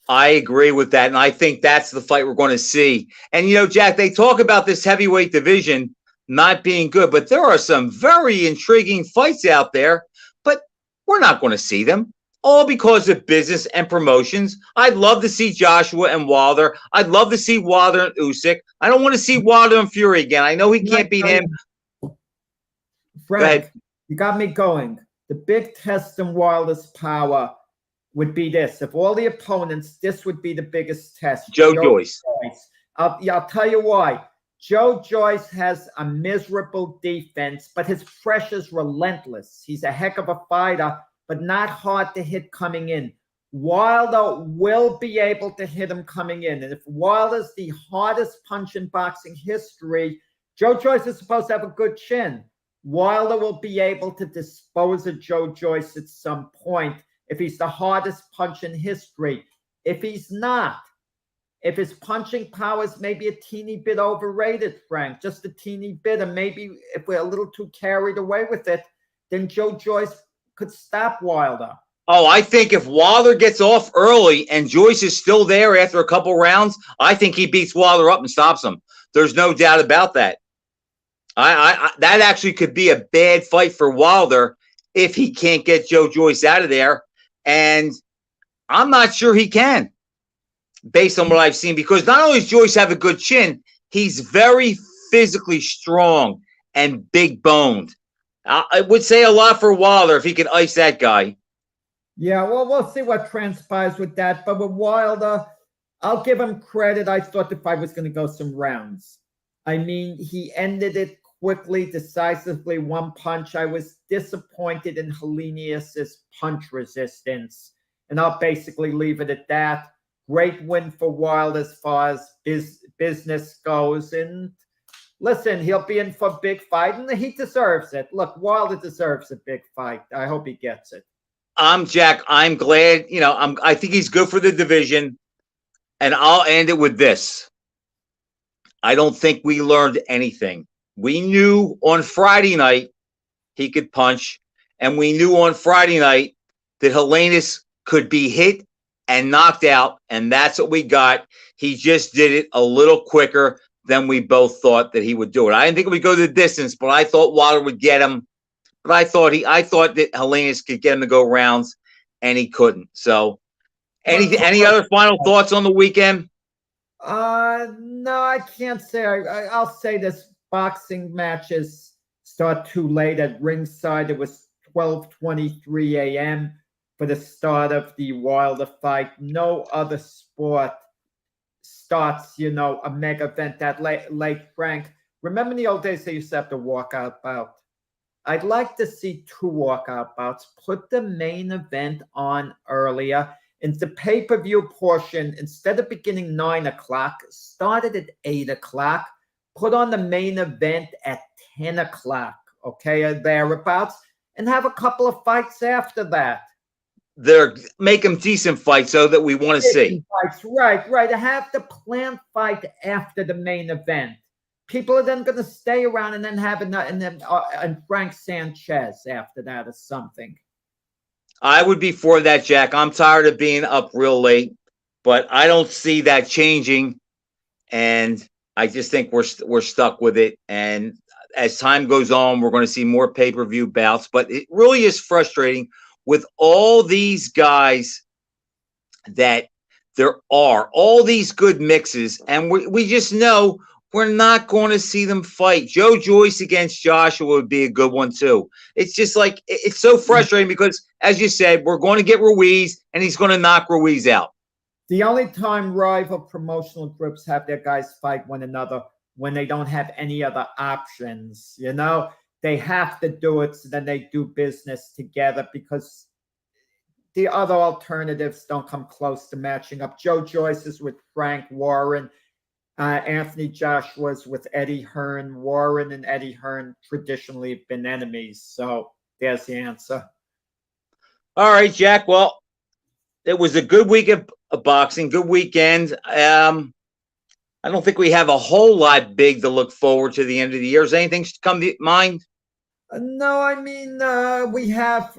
I agree with that, and I think that's the fight we're going to see. And, Jack, they talk about this heavyweight division not being good, but there are some very intriguing fights out there, but we're not going to see them, all because of business and promotions. I'd love to see Joshua and Wilder. I'd love to see Wilder and Usyk. I don't want to see Wilder and Fury again. I know he can't beat him. Frank, you got me going. The big test in Wilder's power would be this. If all the opponents, this would be the biggest test. Joe Joyce. I'll tell you why. Joe Joyce has a miserable defense, but his pressure's relentless. He's a heck of a fighter, but not hard to hit coming in. Wilder will be able to hit him coming in. And if Wilder's the hardest punch in boxing history, Joe Joyce is supposed to have a good chin. Wilder will be able to dispose of Joe Joyce at some point if he's the hardest punch in history. If he's not, if his punching power is maybe a teeny bit overrated, Frank, just a teeny bit, and maybe if we're a little too carried away with it, then Joe Joyce could stop Wilder. Oh, I think if Wilder gets off early and Joyce is still there after a couple rounds, I think he beats Wilder up and stops him. There's no doubt about that. That actually could be a bad fight for Wilder if he can't get Joe Joyce out of there. And I'm not sure he can, based on what I've seen, because not only does Joyce have a good chin, he's very physically strong and big boned. I would say a lot for Wilder if he could ice that guy. Yeah, well, we'll see what transpires with that. But with Wilder, I'll give him credit. I thought the fight was going to go some rounds. I mean, he ended it quickly, decisively, one punch. I was disappointed in Helenius's punch resistance. And I'll basically leave it at that. Great win for Wilder as far as business goes. And listen, he'll be in for a big fight, and he deserves it. Look, Wilder deserves a big fight. I hope he gets it. Jack. I'm glad. I think he's good for the division, and I'll end it with this. I don't think we learned anything. We knew on Friday night he could punch, and we knew on Friday night that Helenius could be hit and knocked out, and that's what we got. He just did it a little quicker than we both thought that he would do it. I didn't think it would go the distance, but I thought Wilder would get him. But I thought that Helenius could get him to go rounds, and he couldn't. So, any other final thoughts on the weekend? No, I can't say. I'll say this: boxing matches start too late at ringside. It was 12:23 a.m. for the start of the Wilder fight. No other sport starts, a mega event that late, Frank. Remember in the old days they used to have the walkout bout? I'd like to see 2 walkout bouts. Put the main event on earlier. In the pay-per-view portion, instead of beginning 9 o'clock, started at 8 o'clock. Put on the main event at 10 o'clock, okay, or thereabouts, and have a couple of fights after that. Make them decent fights so that we want to see. Fights, right. Have the planned fight after the main event. People are then going to stay around and then have and Frank Sanchez after that or something. I would be for that, Jack. I'm tired of being up real late, but I don't see that changing, and I just think we're stuck with it. And as time goes on, we're going to see more pay-per-view bouts. But it really is frustrating with all these guys that there are, all these good mixes, and we just know we're not going to see them fight. Joe Joyce against Joshua would be a good one too. It's just like, it's so frustrating because, as you said, we're going to get Ruiz, and he's going to knock Ruiz out. The only time rival promotional groups have their guys fight one another when they don't have any other options, They have to do it, so then they do business together because the other alternatives don't come close to matching up. Joe Joyce is with Frank Warren. Anthony Joshua's with Eddie Hearn. Warren and Eddie Hearn traditionally have been enemies. So there's the answer. All right, Jack. Well, it was a good week of boxing, good weekend. I don't think we have a whole lot big to look forward to the end of the year. Is anything come to mind? No, I mean, we have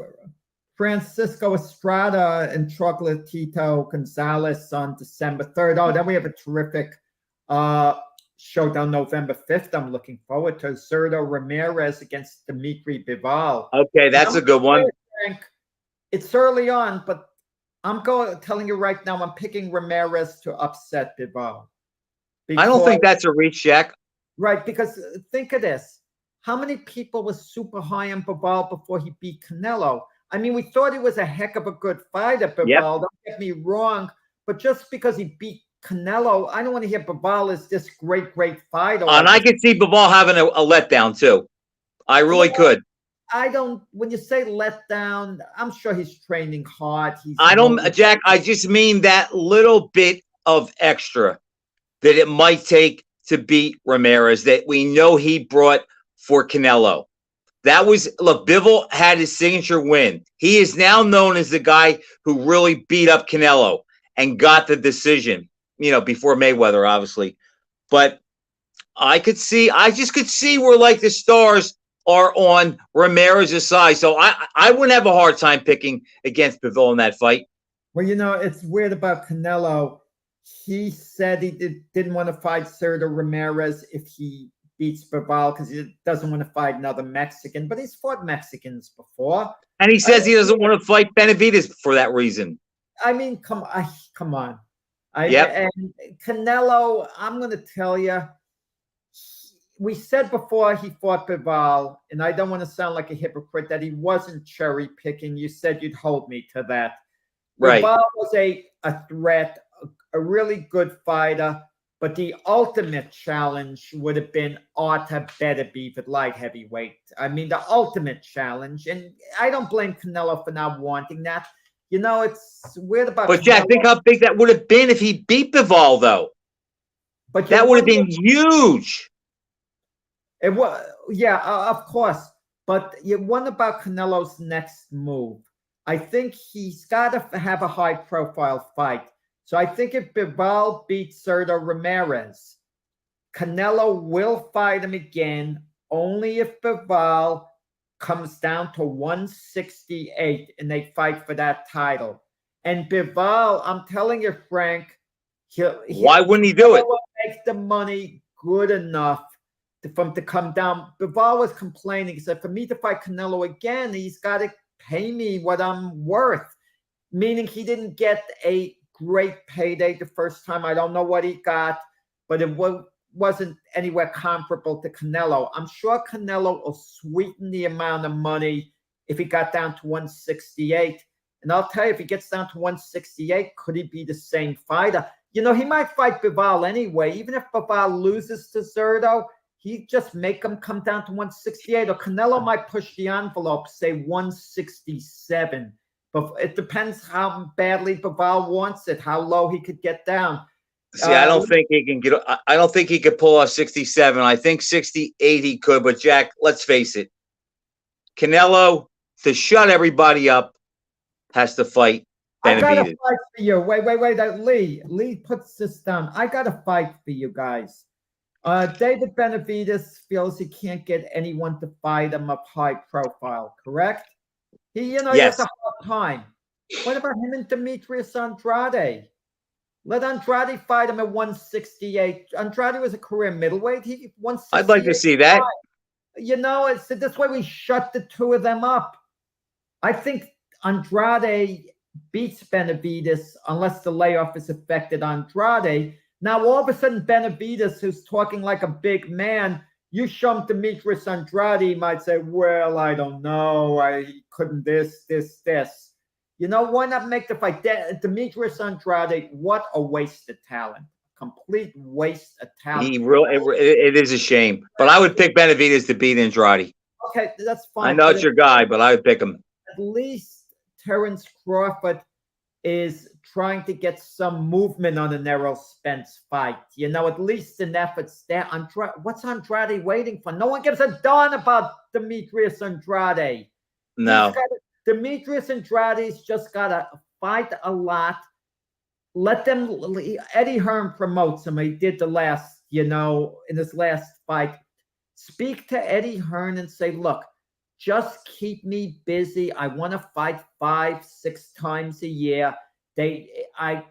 Francisco Estrada and Chocolatito Gonzalez on December 3rd. Oh, then we have a terrific showdown November 5th. I'm looking forward to Zurdo Ramirez against Dimitri Bivol. Okay, that's a good one. Frank, it's early on, but I'm telling you right now, I'm picking Ramirez to upset Bivol. I don't think that's a reach, Jack. Right, because think of this. How many people were super high on Bivol before he beat Canelo? I mean, we thought he was a heck of a good fighter, Bivol. Yep. Don't get me wrong. But just because he beat Canelo, I don't want to hear Bivol is this great fighter. And I could see Bivol having a letdown, too. I really could. When you say letdown, I'm sure he's training hard. Jack, I just mean that little bit of extra that it might take to beat Ramirez that we know he brought for Canelo. Bivol had his signature win. He is now known as the guy who really beat up Canelo and got the decision, before Mayweather, obviously. But I just could see where like the stars are on Ramirez's side. So I wouldn't have a hard time picking against Bivol in that fight. Well, it's weird about Canelo. He said he didn't want to fight Zurdo Ramirez if he beats Bivol because he doesn't want to fight another Mexican. But he's fought Mexicans before. And he says he doesn't want to fight Benavidez for that reason. I mean, come on. And Canelo, I'm going to tell you, we said before he fought Bivol, and I don't want to sound like a hypocrite, that he wasn't cherry picking. You said you'd hold me to that. Right. Bivol was a threat, a really good fighter, but the ultimate challenge would have been Artur Beterbiev at light heavyweight. I mean, the ultimate challenge, and I don't blame Canelo for not wanting that. You know, it's weird about. But Jack, think how big that would have been if he beat Bivol, though. But that would have been huge. It was, yeah, of course. But you wonder about Canelo's next move. I think he's got to have a high-profile fight. So I think if Bivol beats Zurdo Ramirez, Canelo will fight him again only if Bivol comes down to 168 and they fight for that title. And Bivol, I'm telling you, Frank, why wouldn't he do it? Make the money good enough for him to come down. Bivol was complaining. He said, for me to fight Canelo again, he's got to pay me what I'm worth. Meaning he didn't get a great payday the first time. I don't know what he got, but it wasn't anywhere comparable to Canelo. I'm sure Canelo will sweeten the amount of money if he got down to 168. And I'll tell you, if he gets down to 168, could he be the same fighter? You know, he might fight Bivol anyway. Even if Bivol loses to Zurdo, he just make him come down to 168. Or Canelo might push the envelope, say 167. But it depends how badly Bivol wants it, how low he could get down. See, I don't think he can get. I don't think he could pull off 67. I think 68 he could. But Jack, let's face it, Canelo, to shut everybody up, has to fight Benavidez. I got to fight for you. Wait. Lee puts this down. I got to fight for you guys. David Benavidez feels he can't get anyone to fight him of high profile. Correct? He has a hard time. What about him and Demetrius Andrade? Let Andrade fight him at 168. Andrade was a career middleweight. I'd like to see that. You know, it's this way we shut the two of them up. I think Andrade beats Benavidez unless the layoff is affected Andrade. Now, all of a sudden, Benavidez, who's talking like a big man, you show him Demetrius Andrade, he might say, well, I don't know. I couldn't this. You know, why not make the fight? Demetrius Andrade, what a waste of talent. Complete waste of talent. It is a shame. But I would pick Benavidez to beat Andrade. Okay, that's fine. I know it's your guy, but I would pick him. At least Terence Crawford is trying to get some movement on the Errol Spence fight. You know, at least an effort's there. What's Andrade waiting for? No one gives a darn about Demetrius Andrade. No. Demetrius Andrade's just got to fight a lot. Let them, Eddie Hearn promotes him. He did in his last fight. Speak to Eddie Hearn and say, look, just keep me busy. I want to fight 5-6 times a year. I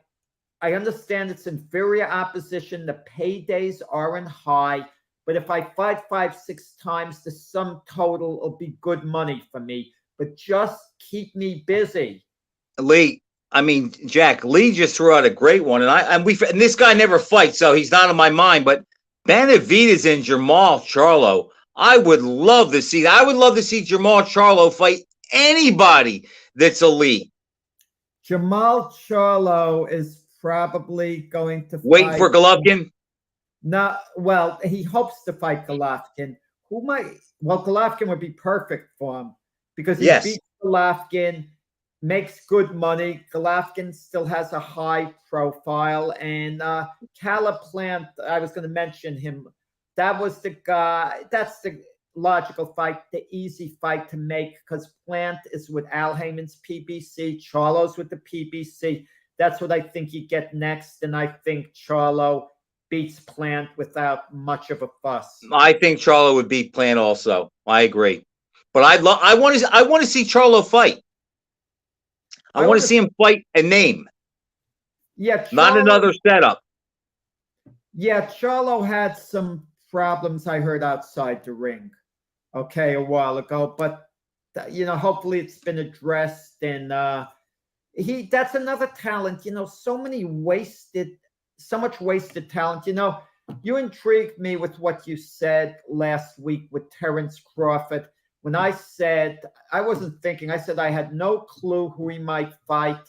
understand it's inferior opposition. The paydays aren't high. But if I fight 5-6 times, the sum total will be good money for me. But just keep me busy. Jack, Lee just threw out a great one. And this guy never fights, so he's not in my mind. But Benavidez and Jamal Charlo, I would love to see Jamal Charlo fight anybody that's elite. Jamal Charlo is probably going to wait for Golovkin. No, well, he hopes to fight Golovkin. Golovkin would be perfect for him because he beats Golovkin, makes good money. Golovkin still has a high profile, and Caleb Plant, I was going to mention him. That was the guy. That's the logical fight, the easy fight to make, because Plant is with Al Heyman's PBC, Charlo's with the PBC. That's what I think you get next, and I think Charlo beats Plant without much of a fuss. I think Charlo would beat Plant also. I agree, but I want to see Charlo fight. I want to see him fight a name. Yeah, not another setup. Yeah, Charlo had some problems I heard outside the ring, a while ago, but hopefully it's been addressed. And that's another talent. So much wasted talent. You intrigued me with what you said last week with Terence Crawford. When I said, I wasn't thinking, I said I had no clue who he might fight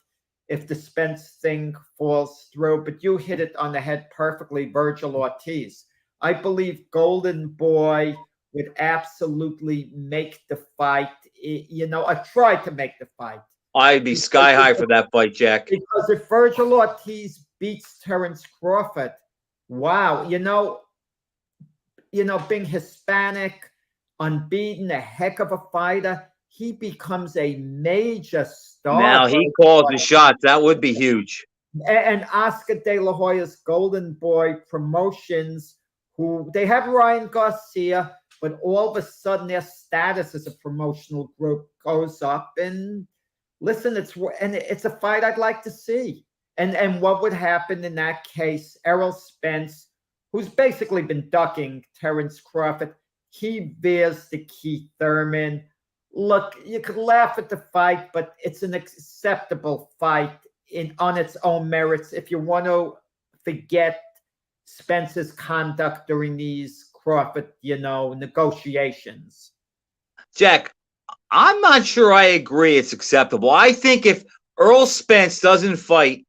if the Spence thing falls through, but you hit it on the head perfectly, Virgil Ortiz. I believe Golden Boy would absolutely make the fight. I tried to make the fight. I'd be sky high for that fight, Jack. Because if Virgil Ortiz beats Terence Crawford, wow, being Hispanic, unbeaten, a heck of a fighter, he becomes a major star. Now he calls the shots. That would be huge. And Oscar De La Hoya's Golden Boy Promotions, who they have Ryan Garcia, but all of a sudden their status as a promotional group goes up. And listen, it's a fight I'd like to see. And what would happen in that case? Errol Spence, who's basically been ducking Terence Crawford, he veers to Keith Thurman. Look, you could laugh at the fight, but it's an acceptable fight on its own merits. If you want to forget Spence's conduct during these Crawford, negotiations. Jack, I'm not sure I agree it's acceptable. I think if Earl Spence doesn't fight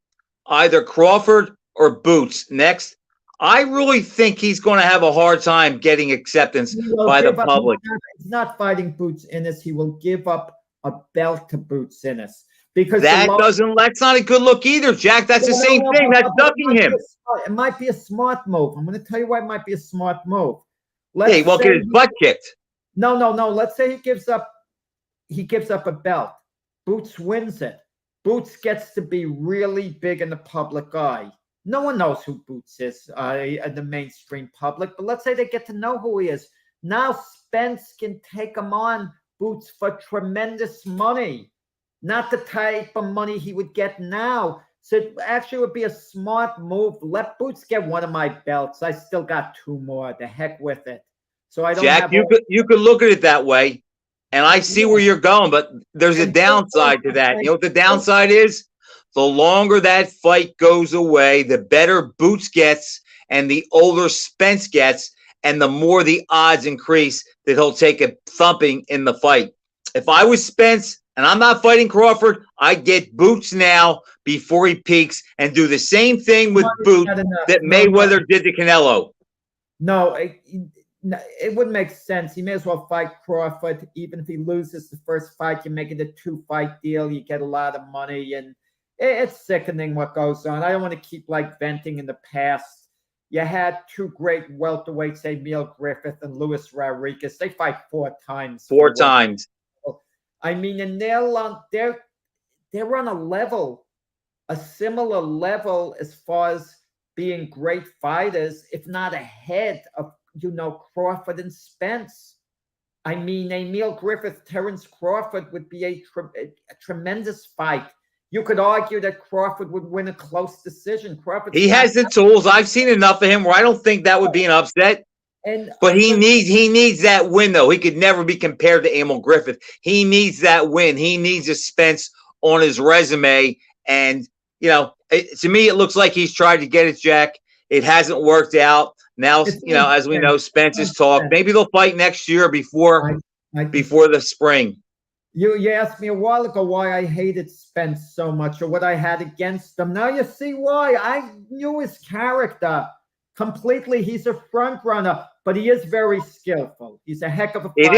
either Crawford or Boots next, I really think he's going to have a hard time getting acceptance by the public. He's not fighting Boots Ennis. He will give up a belt to Boots Ennis. Because that's not a good look either, Jack. That's the same thing. That's ducking him. It might be a smart move. I'm going to tell you why it might be a smart move. He won't get his butt kicked. No. Let's say he gives up a belt. Boots wins it. Boots gets to be really big in the public eye. No one knows who Boots is in the mainstream public, but let's say they get to know who he is. Now Spence can take him on, Boots, for tremendous money. Not the type of money he would get now. So it actually would be a smart move. Let Boots get one of my belts. I still got two more. The heck with it. So I don't. Jack, you could look at it that way, and I see where you're going, but there's a downside to that. You know what the downside is? The longer that fight goes away, the better Boots gets and the older Spence gets, and the more the odds increase that he'll take a thumping in the fight. If I was Spence and I'm not fighting Crawford, I'd get Boots now before he peaks and do the same thing with Boots that Mayweather did to Canelo. No, it wouldn't make sense. He may as well fight Crawford. Even if he loses the first fight, you make it a 2-fight deal. You get a lot of money, and it's sickening what goes on. I don't want to keep venting in the past. You had two great welterweights, Emil Griffith and Luis Rodriguez. They fight 4 times. 4 times. I mean, and they're on a level, a similar level as far as being great fighters, if not ahead of Crawford and Spence. I mean, Emil Griffith, Terence Crawford would be a tremendous fight. You could argue that Crawford would win a close decision. He has the tools. I've seen enough of him where I don't think that would be an upset. But he needs that win, though. He could never be compared to Emil Griffith. He needs that win. He needs a Spence on his resume. And, to me, it looks like he's tried to get it, Jack. It hasn't worked out. Now, as we know, Spence has talked. Maybe they'll fight next year before the spring. You asked me a while ago why I hated Spence so much or what I had against him. Now you see why. I knew his character completely. He's a front runner, but he is very skillful. He's a heck of a fighter.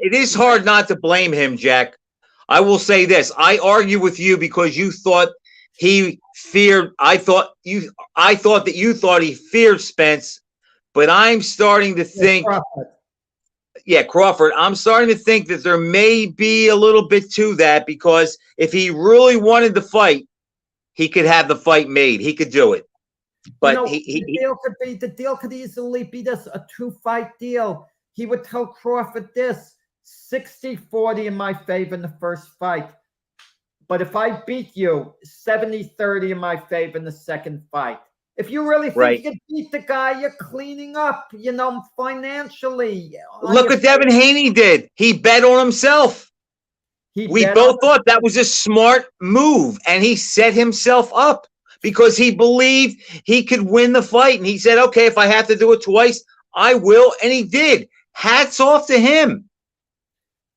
It is hard not to blame him, Jack. I will say this. I argue with you because you thought he feared. I thought that you thought he feared Spence, but I'm starting to think. Crawford. I'm starting to think that there may be a little bit to that, because if he really wanted to fight, he could have the fight made. He could do it. But the deal could easily be this, a 2-fight deal. He would tell Crawford this, 60-40 in my favor in the first fight. But if I beat you, 70-30 in my favor in the second fight. If you really think you can beat the guy, you're cleaning up, financially. Look what Devin Haney did. He bet on himself. We both thought that was a smart move, and he set himself up because he believed he could win the fight. And he said, okay, if I have to do it twice, I will. And he did. Hats off to him.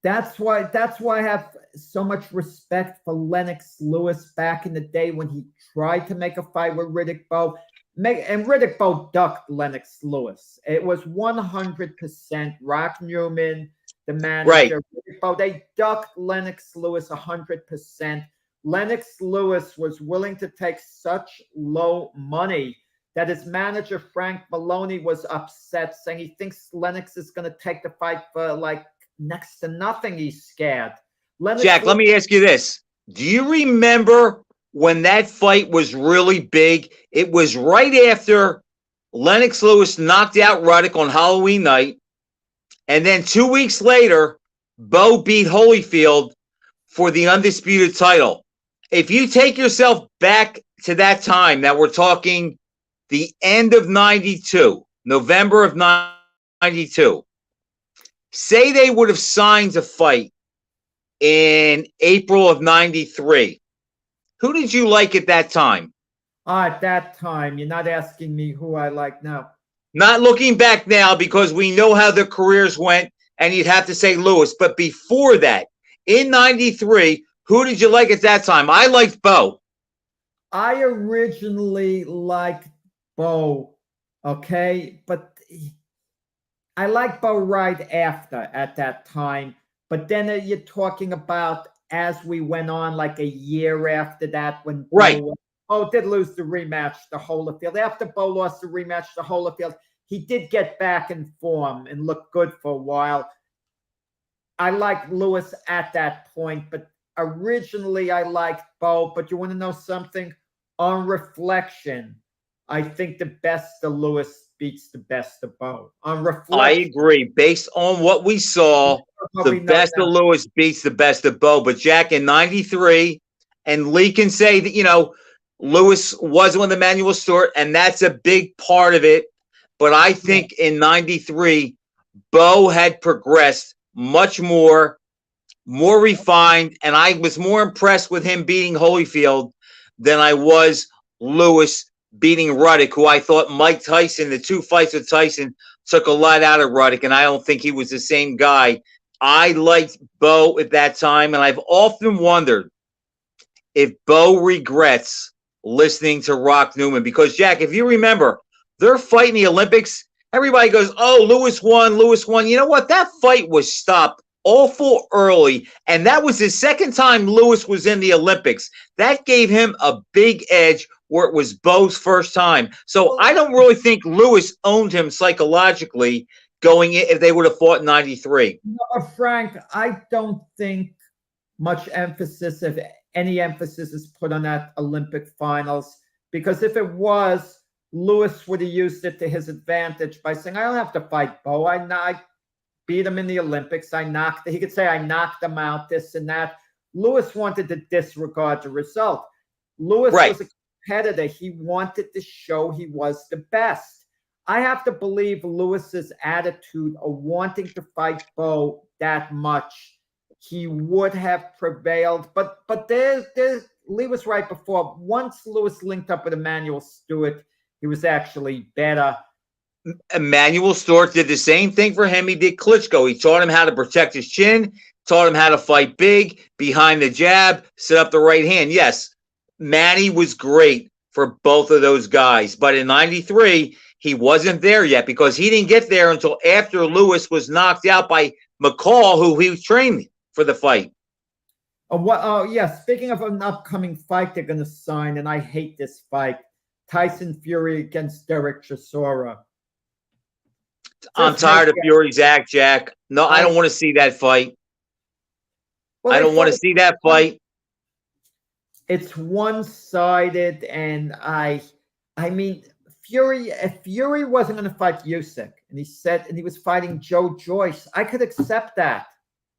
That's why I have so much respect for Lennox Lewis back in the day when he tried to make a fight with Riddick Bowe. And Riddick Bowe ducked Lennox Lewis. It was 100% Rock Newman the Right. manager. Bo, they ducked Lennox Lewis 100%. Lennox Lewis was willing to take such low money that his manager, Frank Maloney, was upset, saying he thinks Lennox is going to take the fight for like next to nothing. He's scared. Jack, let me ask you this. Do you remember when that fight was really big? It was right after Lennox Lewis knocked out Ruddock on Halloween night. And then 2 weeks later, Bo beat Holyfield for the undisputed title. If you take yourself back to that time, that we're talking the end of 92, November of 92, say they would have signed a fight in April of 93. Who did you like at that time? At that time, you're not asking me who I like now. Not looking back now, because we know how their careers went, and you'd have to say Lewis. But before that, in 93, who did you like at that time? I liked Bo. I originally liked Bo, okay? But I liked Bo right after at that time. But then you're talking about as we went on, like a year after that, when Right. Bo did lose the rematch to Holyfield. After Bo lost the rematch to Holyfield, he did get back in form and look good for a while. I liked Lewis at that point, but originally I liked Bo. But you want to know something? On reflection, I think the best of Lewis beats the best of Bo. On reflection, I agree. Based on what we saw, the best of Lewis beats the best of Bo. But Jack, in 93, and Lee can say that, Lewis wasn't with Emmanuel Stewart, and that's a big part of it. But I think in 93, Bo had progressed much more refined, and I was more impressed with him beating Holyfield than I was Lewis beating Ruddock, who I thought Mike Tyson, the 2 fights with Tyson, took a lot out of Ruddock, and I don't think he was the same guy. I liked Bo at that time, and I've often wondered if Bo regrets listening to Rock Newman. Because, Jack, if you remember, they're fighting the Olympics. Everybody goes, oh, Lewis won. You know what? That fight was stopped awful early, and that was the second time Lewis was in the Olympics. That gave him a big edge where it was Bo's first time. So I don't really think Lewis owned him psychologically going in if they would have fought in 93. No, Frank, I don't think much emphasis, if any emphasis, is put on that Olympic finals, because if it was, Lewis would have used it to his advantage by saying, I don't have to fight Bo. I beat him in the Olympics. He could say, I knocked him out, this and that. Lewis wanted to disregard the result. Lewis was a competitor. He wanted to show he was the best. I have to believe Lewis's attitude of wanting to fight Bo that much, he would have prevailed. But there's Lee was right before. Once Lewis linked up with Emmanuel Stewart, he was actually better. Emmanuel Stewart did the same thing for him. He did Klitschko. He taught him how to protect his chin, taught him how to fight big, behind the jab, set up the right hand. Yes, Manny was great for both of those guys. But in 93, he wasn't there yet, because he didn't get there until after Lewis was knocked out by McCall, who he was training for the fight. Speaking of an upcoming fight they're going to sign, and I hate this fight, Tyson Fury against Derek Chisora. I'm tired of Fury's act, Jack. No, I don't want to see that fight. I don't want to see that fight. It's one-sided, and I mean, if Fury wasn't going to fight Usyk, and he was fighting Joe Joyce, I could accept that.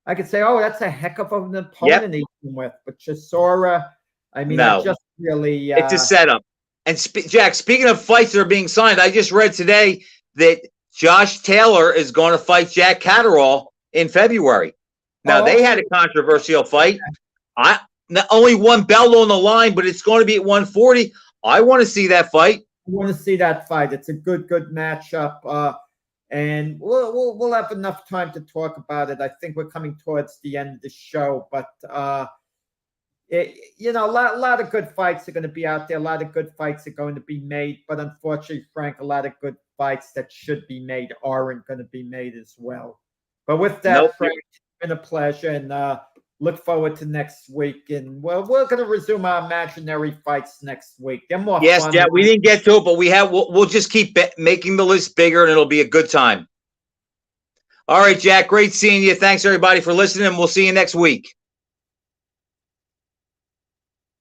I could say, oh, that's a heck of an opponent he's with. But Chisora, I mean, no. Just really... it's a setup. And Jack, speaking of fights that are being signed, I just read today that Josh Taylor is going to fight Jack Catterall in February. Now, they had a controversial fight. Only one belt on the line, but it's going to be at 140. I want to see that fight. I want to see that fight. It's a good matchup. And we'll have enough time to talk about it. I think we're coming towards the end of the show, but a lot of good fights are going to be out there. A lot of good fights are going to be made, but unfortunately, Frank, a lot of good fights that should be made aren't going to be made as well. But with that, Nope. Frank, it's been a pleasure, and look forward to next week. And well, we're going to resume our imaginary fights next week. They're more Yes, fun. yeah, we didn't get to it, but we'll just keep making the list bigger, and it'll be a good time. All right, Jack, great seeing you. Thanks everybody for listening. We'll see you next week.